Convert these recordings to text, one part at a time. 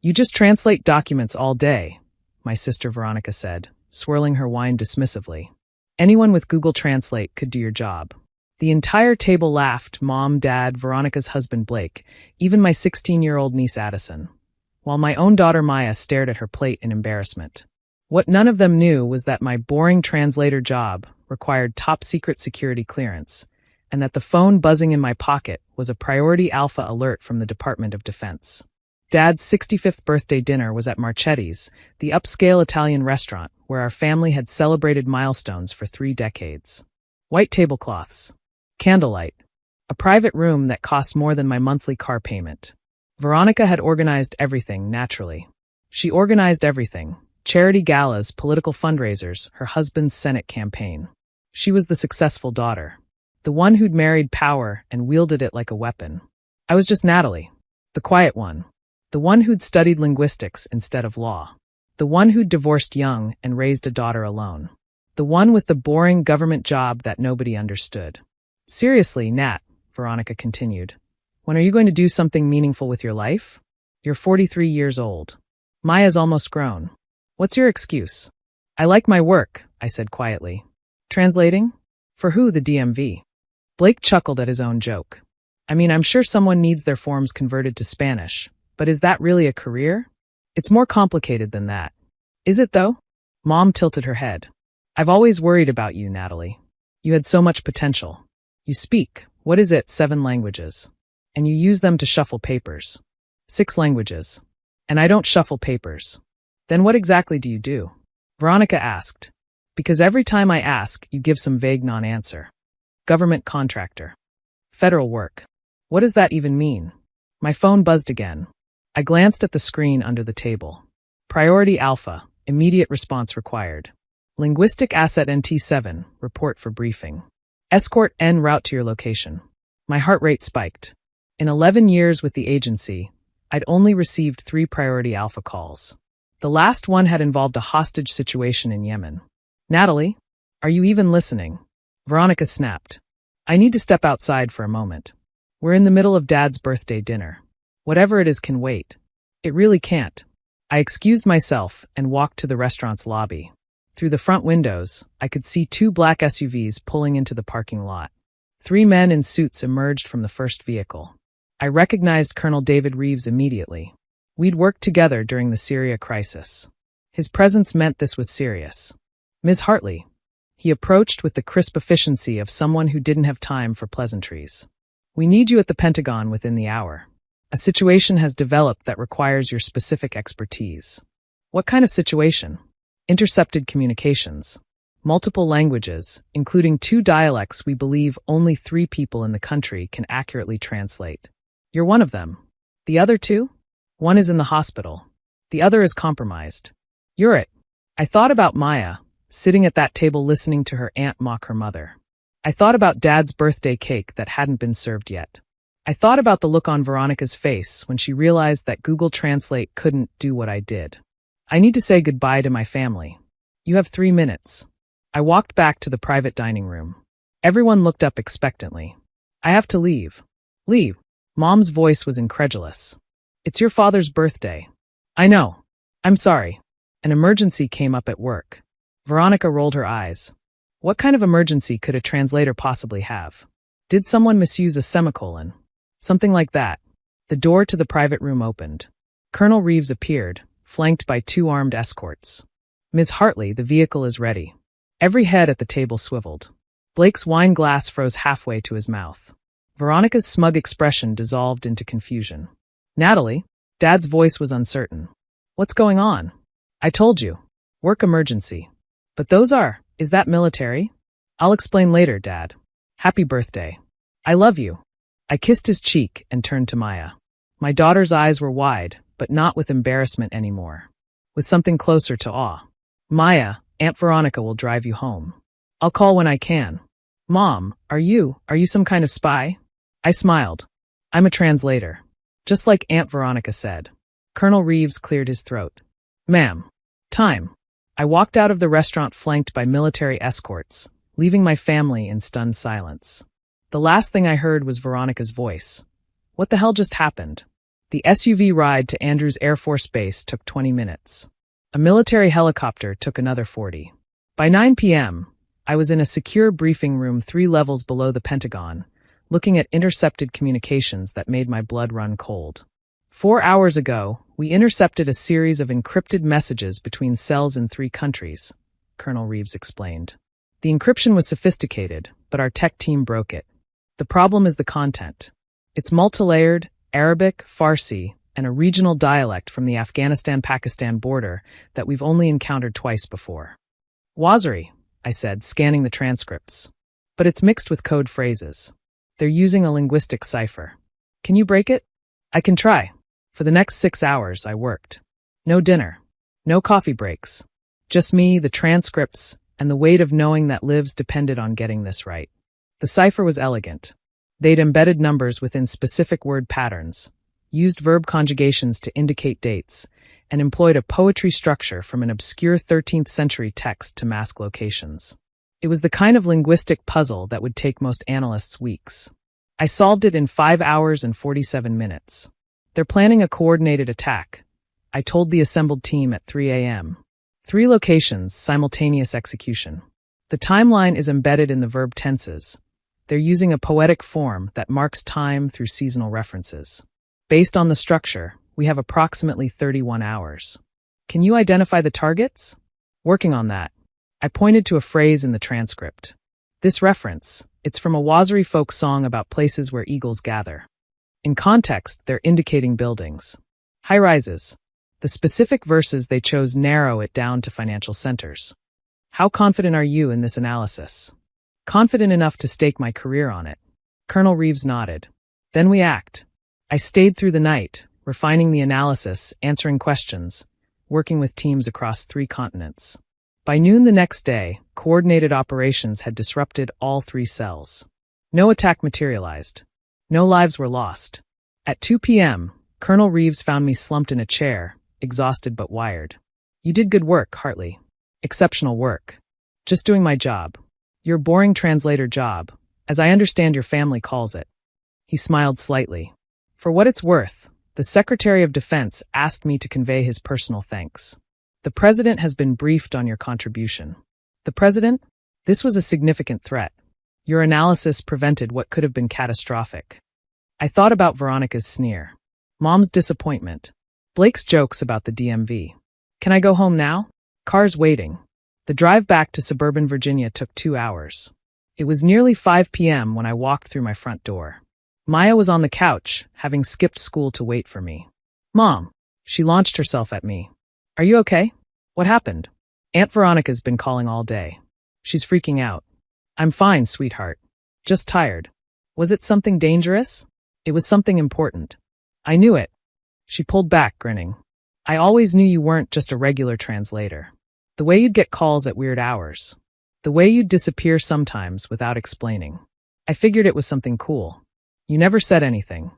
You just translate documents all day, my sister Veronica said, swirling her wine dismissively. Anyone with Google Translate could do your job. The entire table laughed, Mom, Dad, Veronica's husband Blake, even my 16-year-old niece Addison, while my own daughter Maya stared at her plate in embarrassment. What none of them knew was that my boring translator job required top-secret security clearance, and that the phone buzzing in my pocket was a priority alpha alert from the Department of Defense. Dad's 65th birthday dinner was at Marchetti's, the upscale Italian restaurant where our family had celebrated milestones for 3 decades. White tablecloths. Candlelight. A private room that cost more than my monthly car payment. Veronica had organized everything, naturally. She organized everything. Charity galas, political fundraisers, her husband's Senate campaign. She was the successful daughter. The one who'd married power and wielded it like a weapon. I was just Natalie. The quiet one. The one who'd studied linguistics instead of law. The one who'd divorced young and raised a daughter alone. The one with the boring government job that nobody understood. Seriously, Nat, Veronica continued. When are you going to do something meaningful with your life? You're 43 years old. Maya's almost grown. What's your excuse? I like my work, I said quietly. Translating? For who, the DMV? Blake chuckled at his own joke. I mean, I'm sure someone needs their forms converted to Spanish, but is that really a career? It's more complicated than that. Is it, though? Mom tilted her head. I've always worried about you, Natalie. You had so much potential. You speak, 7 languages. And you use them to shuffle papers. 6 languages. And I don't shuffle papers. Then what exactly do you do? Veronica asked. Because every time I ask, you give some vague non-answer. Government contractor. Federal work. What does that even mean? My phone buzzed again. I glanced at the screen under the table. Priority Alpha. Immediate response required. Linguistic Asset NT7. Report for briefing. Escort en route to your location. My heart rate spiked. In 11 years with the agency, I'd only received 3 Priority Alpha calls. The last one had involved a hostage situation in Yemen. Natalie, are you even listening? Veronica snapped. I need to step outside for a moment. We're in the middle of Dad's birthday dinner. Whatever it is can wait. It really can't. I excused myself and walked to the restaurant's lobby. Through the front windows, I could see 2 black SUVs pulling into the parking lot. 3 men in suits emerged from the first vehicle. I recognized Colonel David Reeves immediately. We'd worked together during the Syria crisis. His presence meant this was serious. Ms. Hartley. He approached with the crisp efficiency of someone who didn't have time for pleasantries. We need you at the Pentagon within the hour. A situation has developed that requires your specific expertise. What kind of situation? Intercepted communications. Multiple languages, including 2 dialects we believe only 3 people in the country can accurately translate. You're one of them. The other 2? One is in the hospital. The other is compromised. You're it. I thought about Maya, sitting at that table listening to her aunt mock her mother. I thought about Dad's birthday cake that hadn't been served yet. I thought about the look on Veronica's face when she realized that Google Translate couldn't do what I did. I need to say goodbye to my family. You have 3 minutes. I walked back to the private dining room. Everyone looked up expectantly. I have to leave. Leave. Mom's voice was incredulous. It's your father's birthday. I know. I'm sorry. An emergency came up at work. Veronica rolled her eyes. What kind of emergency could a translator possibly have? Did someone misuse a semicolon? Something like that. The door to the private room opened. Colonel Reeves appeared, flanked by 2 armed escorts. Ms. Hartley, the vehicle is ready. Every head at the table swiveled. Blake's wine glass froze halfway to his mouth. Veronica's smug expression dissolved into confusion. Natalie, Dad's voice was uncertain. What's going on? I told you. Work emergency. But is that military? I'll explain later, Dad. Happy birthday. I love you. I kissed his cheek and turned to Maya. My daughter's eyes were wide, but not with embarrassment anymore. With something closer to awe. Maya, Aunt Veronica will drive you home. I'll call when I can. Mom, are you some kind of spy? I smiled. I'm a translator. Just like Aunt Veronica said. Colonel Reeves cleared his throat. Ma'am. Time. I walked out of the restaurant flanked by military escorts, leaving my family in stunned silence. The last thing I heard was Veronica's voice. What the hell just happened? The SUV ride to Andrews Air Force Base took 20 minutes. A military helicopter took another 40. By 9 p.m., I was in a secure briefing room 3 levels below the Pentagon, looking at intercepted communications that made my blood run cold. 4 hours ago, we intercepted a series of encrypted messages between cells in 3 countries, Colonel Reeves explained. The encryption was sophisticated, but our tech team broke it. The problem is the content. It's multilayered, Arabic, Farsi, and a regional dialect from the Afghanistan-Pakistan border that we've only encountered twice before. Wazari, I said, scanning the transcripts. But it's mixed with code phrases. They're using a linguistic cipher. Can you break it? I can try. For the next 6 hours, I worked. No dinner. No coffee breaks. Just me, the transcripts, and the weight of knowing that lives depended on getting this right. The cipher was elegant. They'd embedded numbers within specific word patterns, used verb conjugations to indicate dates, and employed a poetry structure from an obscure 13th century text to mask locations. It was the kind of linguistic puzzle that would take most analysts weeks. I solved it in 5 hours and 47 minutes. They're planning a coordinated attack. I told the assembled team at 3 a.m. 3 locations, simultaneous execution. The timeline is embedded in the verb tenses. They're using a poetic form that marks time through seasonal references. Based on the structure, we have approximately 31 hours. Can you identify the targets? Working on that. I pointed to a phrase in the transcript. This reference, it's from a Wazari folk song about places where eagles gather. In context, they're indicating buildings. High-rises. The specific verses they chose narrow it down to financial centers. How confident are you in this analysis? Confident enough to stake my career on it. Colonel Reeves nodded. Then we act. I stayed through the night, refining the analysis, answering questions, working with teams across 3 continents. By noon the next day, coordinated operations had disrupted all 3 cells. No attack materialized. No lives were lost. At 2 p.m., Colonel Reeves found me slumped in a chair, exhausted but wired. You did good work, Hartley. Exceptional work. Just doing my job. Your boring translator job, as I understand your family calls it. He smiled slightly. For what it's worth, the Secretary of Defense asked me to convey his personal thanks. The President has been briefed on your contribution. The President? This was a significant threat. Your analysis prevented what could have been catastrophic. I thought about Veronica's sneer. Mom's disappointment. Blake's jokes about the DMV. Can I go home now? Car's waiting. The drive back to suburban Virginia took 2 hours. It was nearly 5 p.m. when I walked through my front door. Maya was on the couch, having skipped school to wait for me. Mom, she launched herself at me. Are you okay? What happened? Aunt Veronica's been calling all day. She's freaking out. I'm fine, sweetheart. Just tired. Was it something dangerous? It was something important. I knew it. She pulled back, grinning. I always knew you weren't just a regular translator. The way you'd get calls at weird hours. The way you'd disappear sometimes without explaining. I figured it was something cool. You never said anything.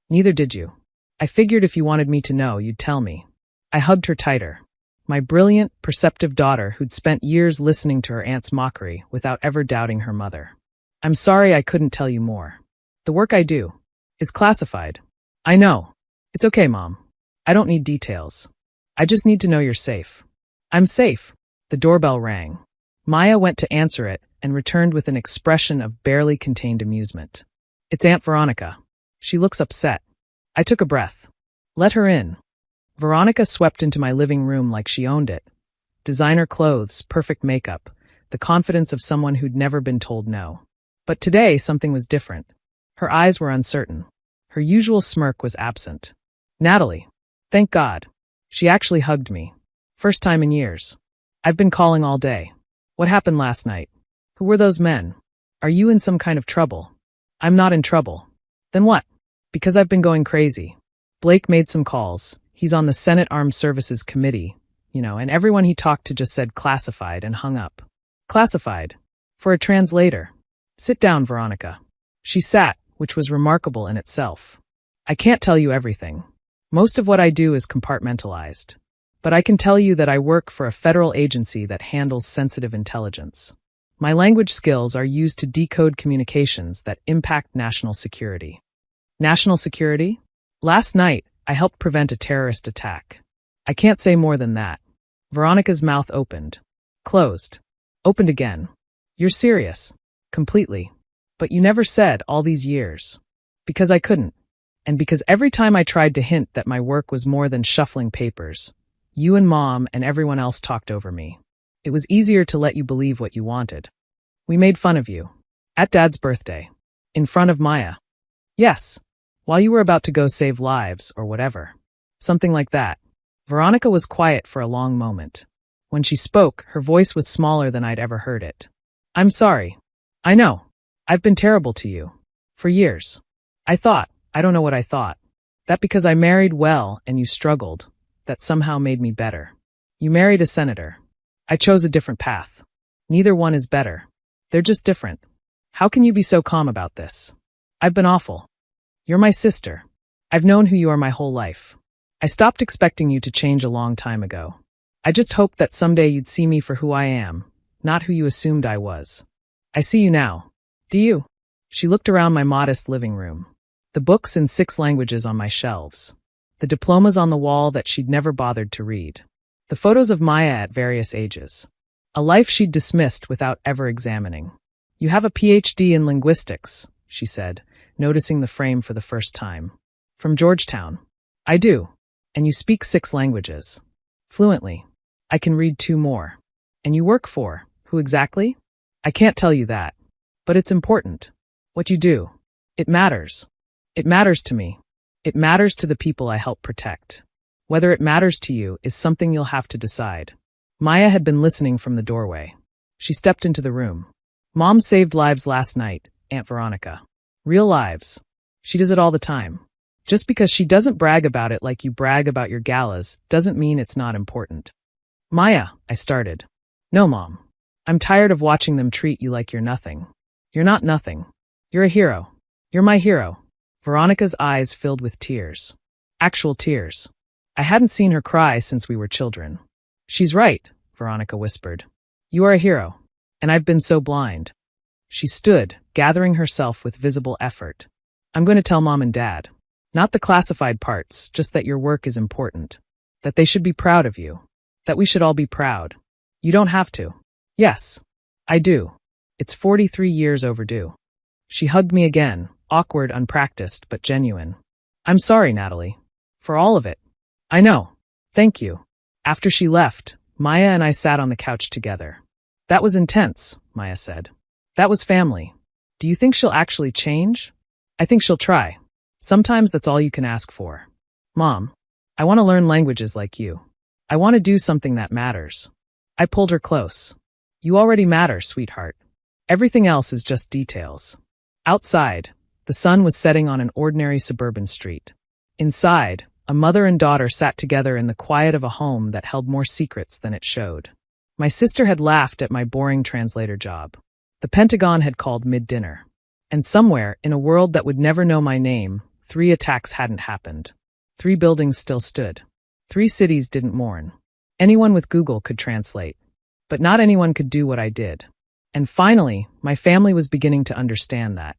Neither did you. I figured if you wanted me to know, you'd tell me. I hugged her tighter. My brilliant, perceptive daughter who'd spent years listening to her aunt's mockery without ever doubting her mother. I'm sorry I couldn't tell you more. The work I do is classified. I know. It's okay, Mom. I don't need details. I just need to know you're safe. I'm safe. The doorbell rang. Maya went to answer it and returned with an expression of barely contained amusement. It's Aunt Veronica. She looks upset. I took a breath. Let her in. Veronica swept into my living room like she owned it. Designer clothes, perfect makeup, the confidence of someone who'd never been told no. But today, something was different. Her eyes were uncertain. Her usual smirk was absent. Natalie. Thank God. She actually hugged me. First time in years. I've been calling all day. What happened last night? Who were those men? Are you in some kind of trouble? I'm not in trouble. Then what? Because I've been going crazy. Blake made some calls. He's on the Senate Armed Services Committee, and everyone he talked to just said classified and hung up. Classified. For a translator. Sit down, Veronica. She sat, which was remarkable in itself. I can't tell you everything. Most of what I do is compartmentalized. But I can tell you that I work for a federal agency that handles sensitive intelligence. My language skills are used to decode communications that impact national security. National security? Last night, I helped prevent a terrorist attack. I can't say more than that. Veronica's mouth opened. Closed. Opened again. You're serious. Completely. But you never said all these years. Because I couldn't. And because every time I tried to hint that my work was more than shuffling papers, you and Mom and everyone else talked over me. It was easier to let you believe what you wanted. We made fun of you. At Dad's birthday. In front of Maya. Yes. While you were about to go save lives or whatever. Something like that. Veronica was quiet for a long moment. When she spoke, her voice was smaller than I'd ever heard it. I'm sorry. I know. I've been terrible to you. For years. I don't know what I thought. That because I married well and you struggled, that somehow made me better. You married a senator. I chose a different path. Neither one is better. They're just different. How can you be so calm about this? I've been awful. You're my sister. I've known who you are my whole life. I stopped expecting you to change a long time ago. I just hoped that someday you'd see me for who I am, not who you assumed I was. I see you now. Do you? She looked around my modest living room. The books in 6 languages on my shelves. The diplomas on the wall that she'd never bothered to read. The photos of Maya at various ages. A life she'd dismissed without ever examining. You have a PhD in linguistics, she said, noticing the frame for the first time. From Georgetown. I do. And you speak 6 languages. Fluently. I can read 2 more. And you work for, who exactly? I can't tell you that. But it's important. What you do. It matters. It matters to me. It matters to the people I help protect. Whether it matters to you is something you'll have to decide. Maya had been listening from the doorway. She stepped into the room. Mom saved lives last night, Aunt Veronica. Real lives. She does it all the time. Just because she doesn't brag about it like you brag about your galas doesn't mean it's not important. Maya, I started. No, Mom. I'm tired of watching them treat you like you're nothing. You're not nothing. You're a hero. You're my hero. Veronica's eyes filled with tears. Actual tears. I hadn't seen her cry since we were children. She's right, Veronica whispered. You are a hero. And I've been so blind. She stood, gathering herself with visible effort. I'm going to tell Mom and Dad. Not the classified parts, just that your work is important. That they should be proud of you. That we should all be proud. You don't have to. Yes. I do. It's 43 years overdue. She hugged me again, awkward, unpracticed, but genuine. I'm sorry, Natalie. For all of it. I know. Thank you. After she left, Maya and I sat on the couch together. That was intense, Maya said. That was family. Do you think she'll actually change? I think she'll try. Sometimes that's all you can ask for. Mom, I want to learn languages like you. I want to do something that matters. I pulled her close. You already matter, sweetheart. Everything else is just details. Outside, the sun was setting on an ordinary suburban street. Inside, a mother and daughter sat together in the quiet of a home that held more secrets than it showed. My sister had laughed at my boring translator job. The Pentagon had called mid-dinner. And somewhere, in a world that would never know my name, 3 attacks hadn't happened. 3 buildings still stood. 3 cities didn't mourn. Anyone with Google could translate. But not anyone could do what I did. And finally, my family was beginning to understand that.